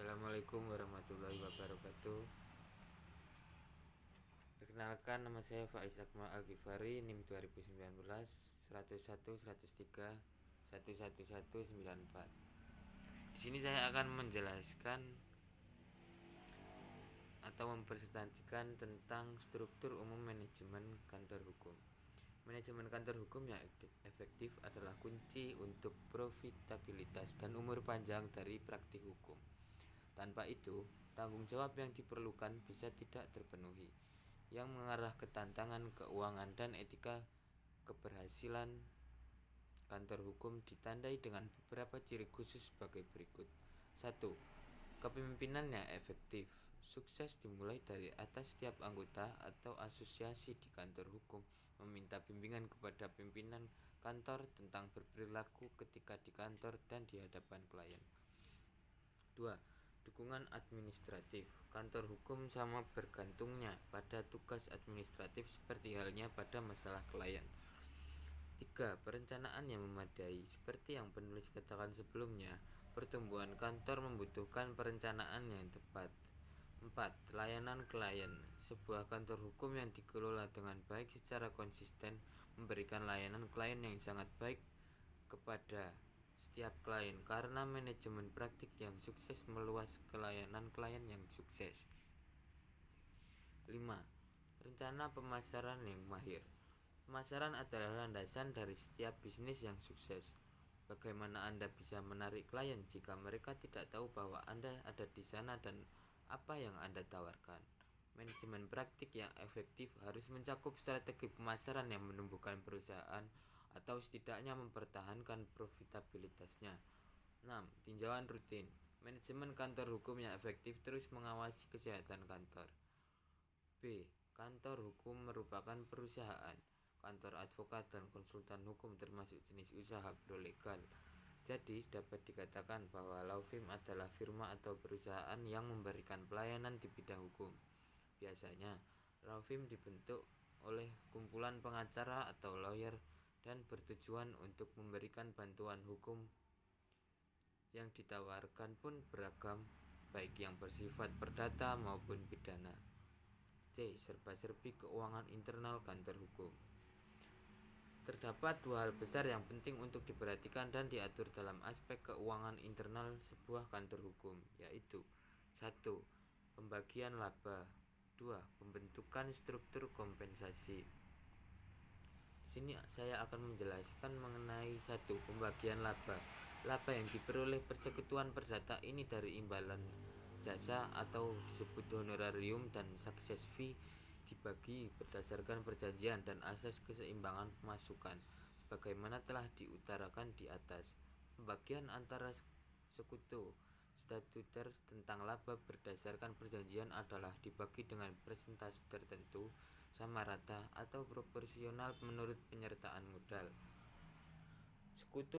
Assalamualaikum warahmatullahi wabarakatuh. Perkenalkan, nama saya Faiz Akmal Al-Ghifari, NIM 2019 101 103 11194. Di sini saya akan menjelaskan atau mempresentasikan tentang struktur umum manajemen kantor hukum. Manajemen kantor hukum yang efektif adalah kunci untuk profitabilitas dan umur panjang dari praktik hukum. Tanpa itu, tanggung jawab yang diperlukan bisa tidak terpenuhi, yang mengarah ke tantangan keuangan dan etika. Keberhasilan kantor hukum ditandai dengan beberapa ciri khusus sebagai berikut. 1. Kepemimpinan yang efektif. Sukses dimulai dari atas. Setiap anggota atau asosiasi di kantor hukum meminta bimbingan kepada pimpinan kantor tentang berperilaku ketika di kantor dan di hadapan klien. 2. Dukungan administratif. Kantor hukum sama bergantungnya pada tugas administratif seperti halnya pada masalah klien. 3. Perencanaan yang memadai. Seperti yang penulis katakan sebelumnya, pertumbuhan kantor membutuhkan perencanaan yang tepat. 4. Layanan klien. Sebuah kantor hukum yang dikelola dengan baik secara konsisten memberikan layanan klien yang sangat baik kepada setiap klien, karena manajemen praktik yang sukses meluas ke layanan klien yang sukses. 5. Rencana pemasaran yang mahir. Pemasaran adalah landasan dari setiap bisnis yang sukses. Bagaimana Anda bisa menarik klien jika mereka tidak tahu bahwa Anda ada di sana dan apa yang Anda tawarkan? Manajemen praktik yang efektif harus mencakup strategi pemasaran yang menumbuhkan perusahaan atau setidaknya mempertahankan profitabilitasnya. 6. Tinjauan rutin. Manajemen kantor hukum yang efektif terus mengawasi kesehatan kantor. B. Kantor hukum merupakan perusahaan. Kantor advokat dan konsultan hukum termasuk jenis usaha prolegal. Jadi dapat dikatakan bahwa law firm adalah firma atau perusahaan yang memberikan pelayanan di bidang hukum. Biasanya, law firm dibentuk oleh kumpulan pengacara atau lawyer dan bertujuan untuk memberikan bantuan hukum. Yang ditawarkan pun beragam, baik yang bersifat perdata maupun pidana. C. Serba-serbi keuangan internal kantor hukum. Terdapat dua hal besar yang penting untuk diperhatikan dan diatur dalam aspek keuangan internal sebuah kantor hukum, yaitu 1. Pembagian laba. 2. Pembentukan struktur kompensasi. Sini saya akan menjelaskan mengenai 1. Pembagian laba. Laba yang diperoleh persekutuan perdata ini dari imbalan jasa atau disebut honorarium dan success fee dibagi berdasarkan perjanjian dan asas keseimbangan pemasukan sebagaimana telah diutarakan di atas. Pembagian antara sekutu statuter tentang laba berdasarkan perjanjian adalah dibagi dengan persentase tertentu, sama rata atau proporsional menurut penyertaan modal. Sekutu